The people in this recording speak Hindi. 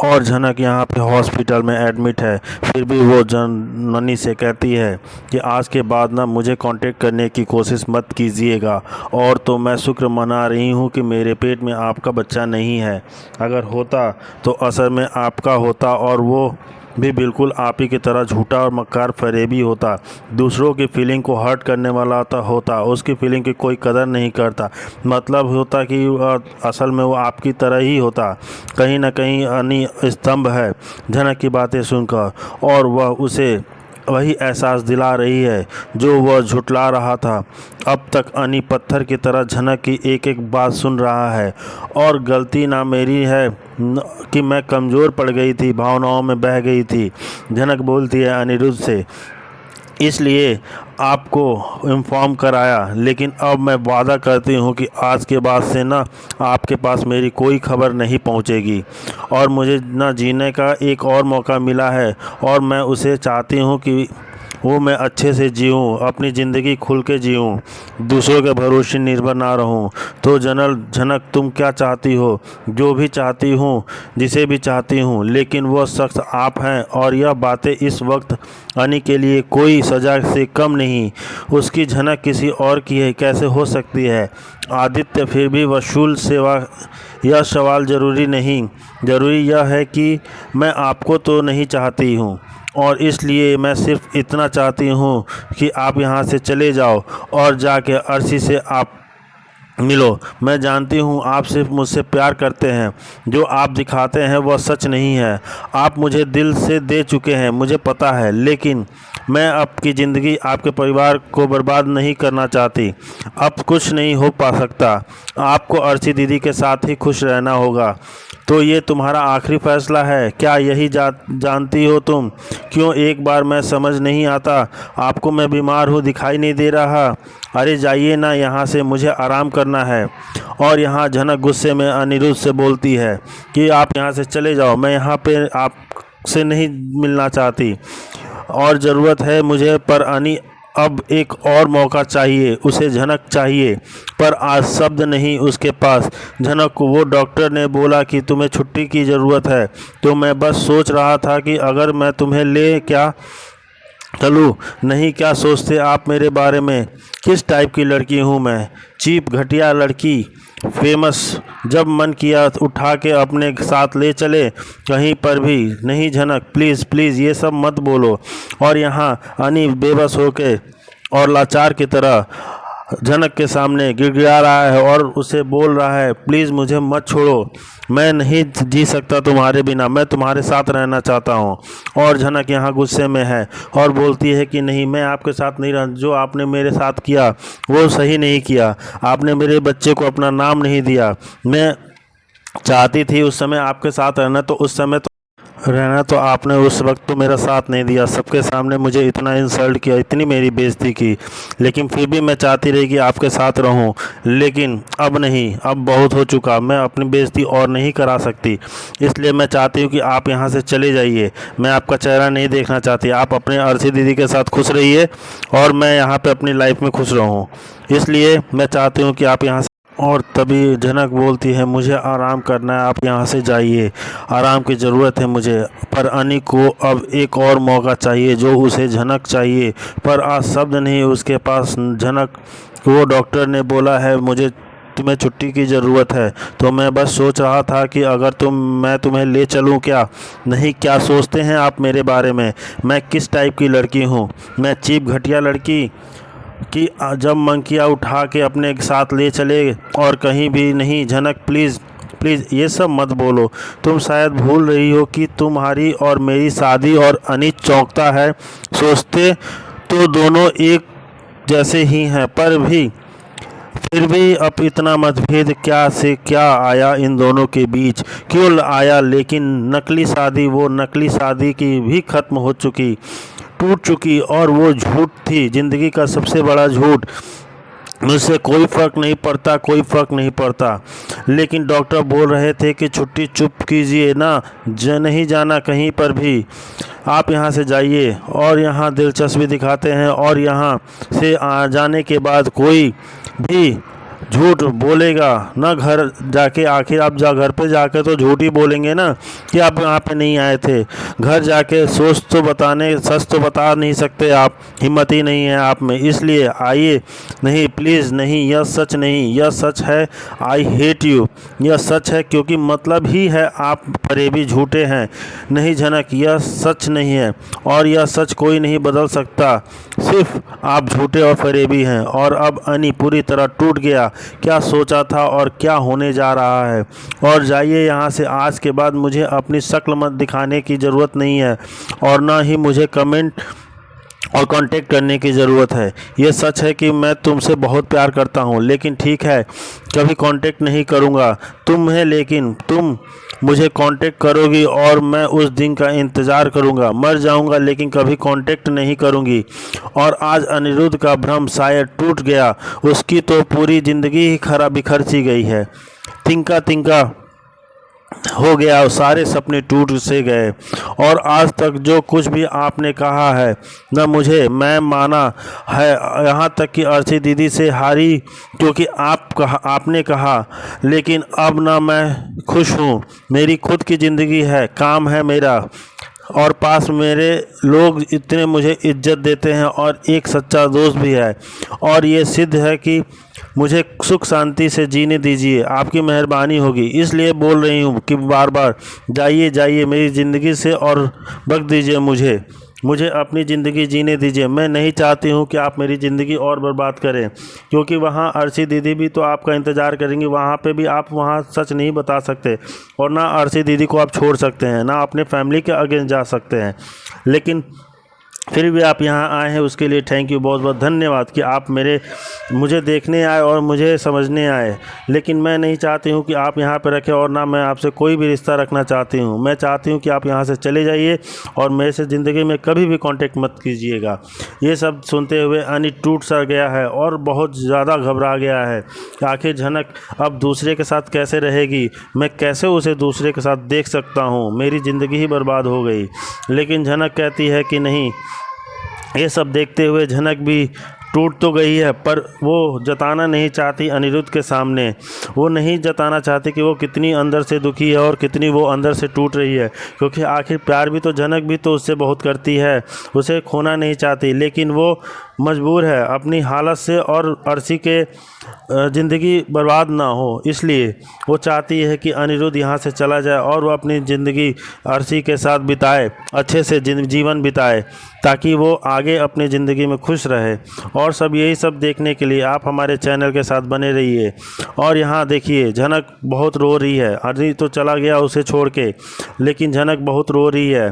और झनक यहाँ पे हॉस्पिटल में एडमिट है। फिर भी वो ननी से कहती है कि आज के बाद ना मुझे कांटेक्ट करने की कोशिश मत कीजिएगा, और तो मैं शुक्र मना रही हूँ कि मेरे पेट में आपका बच्चा नहीं है। अगर होता तो असल में आपका होता, और वो भी बिल्कुल आप ही की तरह झूठा और मक्कार फरेबी होता। दूसरों की फीलिंग को हर्ट करने वाला होता, उसकी फीलिंग की कोई कदर नहीं करता। मतलब होता कि असल में वो आपकी तरह ही होता। कहीं ना कहीं अनी स्तंभ है झनक की बातें सुनकर, और वह उसे वही एहसास दिला रही है जो वह झुठला रहा था। अब तक अनी पत्थर की तरह झनक की एक एक बात सुन रहा है। और गलती ना मेरी है कि मैं कमज़ोर पड़ गई थी, भावनाओं में बह गई थी, झनक बोलती है अनिरुद्ध से, इसलिए आपको इन्फॉर्म कराया। लेकिन अब मैं वादा करती हूँ कि आज के बाद से ना आपके पास मेरी कोई खबर नहीं पहुँचेगी, और मुझे ना जीने का एक और मौका मिला है, और मैं उसे चाहती हूँ कि वो मैं अच्छे से जीऊँ, अपनी ज़िंदगी खुल के जीऊँ, दूसरों के भरोसे निर्भर ना रहूँ। तो झनक तुम क्या चाहती हो? जो भी चाहती हूँ, जिसे भी चाहती हूँ, लेकिन वो शख्स आप हैं, और यह बातें इस वक्त अनी के लिए कोई सज़ा से कम नहीं। उसकी झनक किसी और की है कैसे हो सकती है? आदित्य फिर भी वसूल सेवा, यह सवाल ज़रूरी नहीं, ज़रूरी यह है कि मैं आपको तो नहीं चाहती हूँ, और इसलिए मैं सिर्फ इतना चाहती हूँ कि आप यहाँ से चले जाओ और जाके अर्शी से आप मिलो। मैं जानती हूँ आप सिर्फ मुझसे प्यार करते हैं, जो आप दिखाते हैं वह सच नहीं है। आप मुझे दिल से दे चुके हैं, मुझे पता है, लेकिन मैं आपकी ज़िंदगी, आपके परिवार को बर्बाद नहीं करना चाहती। अब कुछ नहीं हो पा सकता, आपको अर्शी दीदी के साथ ही खुश रहना होगा। तो ये तुम्हारा आखिरी फैसला है, क्या यही जानती हो तुम? क्यों एक बार मैं समझ नहीं आता आपको? मैं बीमार हूँ, दिखाई नहीं दे रहा? अरे जाइए ना यहाँ से, मुझे आराम करना है। और यहाँ झनक गुस्से में अनिरुद्ध से बोलती है कि आप यहाँ से चले जाओ, मैं यहाँ पे आपसे नहीं मिलना चाहती, और ज़रूरत है मुझे पर अनी अब एक और मौका चाहिए, उसे झनक चाहिए, पर आज शब्द नहीं उसके पास। झनक को वो डॉक्टर ने बोला कि तुम्हें छुट्टी की ज़रूरत है, तो मैं बस सोच रहा था कि अगर मैं तुम्हें ले क्या चलूँ। नहीं, क्या सोचते आप मेरे बारे में? किस टाइप की लड़की हूँ मैं? चीप घटिया लड़की, फेमस? जब मन किया उठा के अपने साथ ले चले, कहीं पर भी नहीं। झनक प्लीज़ प्लीज़ ये सब मत बोलो। और यहाँ अनी बेबस होके और लाचार की तरह झनक के सामने गिड़गिड़ा रहा है और उसे बोल रहा है, प्लीज़ मुझे मत छोड़ो, मैं नहीं जी सकता तुम्हारे बिना, मैं तुम्हारे साथ रहना चाहता हूँ। और झनक यहाँ गुस्से में है और बोलती है कि नहीं, मैं आपके साथ नहीं रह, जो आपने मेरे साथ किया वो सही नहीं किया। आपने मेरे बच्चे को अपना नाम नहीं दिया। मैं चाहती थी उस समय आपके साथ रहना, तो उस समय रहना, तो आपने उस वक्त तो मेरा साथ नहीं दिया। सबके सामने मुझे इतना इंसल्ट किया, इतनी मेरी बेइज्जती की, लेकिन फिर भी मैं चाहती रही कि आपके साथ रहूं। लेकिन अब नहीं, अब बहुत हो चुका, मैं अपनी बेइज्जती और नहीं करा सकती। इसलिए मैं चाहती हूं कि आप यहां से चले जाइए। मैं आपका चेहरा नहीं देखना चाहती। आप अपने अर्शी दीदी के साथ खुश रहिए और मैं यहाँ पर अपनी लाइफ में खुश रहूँ। इसलिए मैं चाहती हूँ कि आप यहाँ। और तभी झनक बोलती है, मुझे आराम करना है, आप यहाँ से जाइए, आराम की ज़रूरत है मुझे। पर अनी को अब एक और मौका चाहिए, जो उसे झनक चाहिए, पर आज शब्द नहीं उसके पास। झनक, वो डॉक्टर ने बोला है मुझे तुम्हें छुट्टी की ज़रूरत है, तो मैं बस सोच रहा था कि अगर मैं तुम्हें ले चलूँ क्या? नहीं, क्या सोचते हैं आप मेरे बारे में? मैं किस टाइप की लड़की हूँ? मैं चीप घटिया लड़की कि जब मन किया उठा के अपने साथ ले चले, और कहीं भी नहीं। झनक प्लीज़ प्लीज़ ये सब मत बोलो। तुम शायद भूल रही हो कि तुम्हारी और मेरी शादी, और अनी चौंकता है। सोचते तो दोनों एक जैसे ही हैं, पर फिर भी अब इतना मतभेद क्या से क्या आया इन दोनों के बीच? क्यों आया? लेकिन नकली शादी, वो नकली शादी की भी ख़त्म हो चुकी, टूट चुकी, और वो झूठ थी, ज़िंदगी का सबसे बड़ा झूठ। मुझसे कोई फ़र्क नहीं पड़ता, कोई फ़र्क नहीं पड़ता। लेकिन डॉक्टर बोल रहे थे कि छुट्टी चुप कीजिए ना, नहीं जाना कहीं पर भी, आप यहाँ से जाइए। और यहाँ दिलचस्पी दिखाते हैं, और यहाँ से आ जाने के बाद कोई भी झूठ बोलेगा ना घर जाके। आखिर आप घर पे जाके तो झूठ ही बोलेंगे ना कि आप यहाँ पे नहीं आए थे। घर जाके सच तो बता नहीं सकते आप, हिम्मत ही नहीं है आप में, इसलिए आइए। नहीं प्लीज़ नहीं, यह सच नहीं, यह सच है। आई हेट यू, यह सच है, क्योंकि मतलब ही है आप फरेबी झूठे हैं। नहीं झनक, यह सच नहीं है और यह सच कोई नहीं बदल सकता। सिर्फ आप झूठे और फरेबी हैं। और अब अनी पूरी तरह टूट गया। क्या सोचा था और क्या होने जा रहा है। और जाइए यहाँ से। आज के बाद मुझे अपनी शक्ल मत दिखाने की ज़रूरत नहीं है और ना ही मुझे कमेंट और कांटेक्ट करने की ज़रूरत है। ये सच है कि मैं तुमसे बहुत प्यार करता हूँ, लेकिन ठीक है, कभी कांटेक्ट नहीं करूँगा तुम्हें, लेकिन तुम मुझे कांटेक्ट करोगी और मैं उस दिन का इंतज़ार करूँगा। मर जाऊँगा लेकिन कभी कांटेक्ट नहीं करूँगी। और आज अनिरुद्ध का भ्रम शायद टूट गया। उसकी तो पूरी ज़िंदगी ही बिखर सी गई है। तिनका तिनका हो गया, सारे सपने टूट से गए। और आज तक जो कुछ भी आपने कहा है न मुझे मैं माना है, यहाँ तक कि अर्शी दीदी से हारी क्योंकि आपने कहा। लेकिन अब ना मैं खुश हूँ। मेरी खुद की ज़िंदगी है, काम है मेरा, और पास मेरे लोग इतने मुझे इज्जत देते हैं और एक सच्चा दोस्त भी है। और ये सिद्ध है कि मुझे सुख शांति से जीने दीजिए, आपकी मेहरबानी होगी। इसलिए बोल रही हूँ कि बार बार जाइए जाइए मेरी ज़िंदगी से और बख्श दीजिए मुझे अपनी ज़िंदगी जीने दीजिए। मैं नहीं चाहती हूँ कि आप मेरी ज़िंदगी और बर्बाद करें, क्योंकि वहाँ अर्शी दीदी भी तो आपका इंतज़ार करेंगी। वहाँ पे भी आप वहाँ सच नहीं बता सकते और ना अर्शी दीदी को आप छोड़ सकते हैं, ना अपने फैमिली के अगेंस्ट जा सकते हैं। लेकिन फिर भी आप यहाँ आए हैं, उसके लिए थैंक यू, बहुत बहुत धन्यवाद कि आप मुझे देखने आए और मुझे समझने आए। लेकिन मैं नहीं चाहती हूँ कि आप यहाँ पर रखें और ना मैं आपसे कोई भी रिश्ता रखना चाहती हूँ। मैं चाहती हूँ कि आप यहाँ से चले जाइए और मेरे से ज़िंदगी में कभी भी कांटेक्ट मत कीजिएगा। ये सब सुनते हुए अनी टूट सा गया है और बहुत ज़्यादा घबरा गया है कि आखिर झनक अब दूसरे के साथ कैसे रहेगी, मैं कैसे उसे दूसरे के साथ देख सकता हूँ, मेरी ज़िंदगी ही बर्बाद हो गई। लेकिन झनक कहती है कि नहीं। ये सब देखते हुए झनक भी टूट तो गई है, पर वो जताना नहीं चाहती अनिरुद्ध के सामने। वो नहीं जताना चाहती कि वो कितनी अंदर से दुखी है और कितनी वो अंदर से टूट रही है, क्योंकि आखिर प्यार भी तो झनक भी तो उससे बहुत करती है, उसे खोना नहीं चाहती। लेकिन वो मजबूर है अपनी हालत से और अर्शी के ज़िंदगी बर्बाद ना हो, इसलिए वो चाहती है कि अनिरुद्ध यहाँ से चला जाए और वो अपनी ज़िंदगी अर्शी के साथ बिताए, अच्छे से जीवन बिताए, ताकि वो आगे अपनी ज़िंदगी में खुश रहे। और यही सब देखने के लिए आप हमारे चैनल के साथ बने रहिए। और यहाँ देखिए झनक बहुत रो रही है। अनी तो चला गया उसे छोड़ के, लेकिन झनक बहुत रो रही है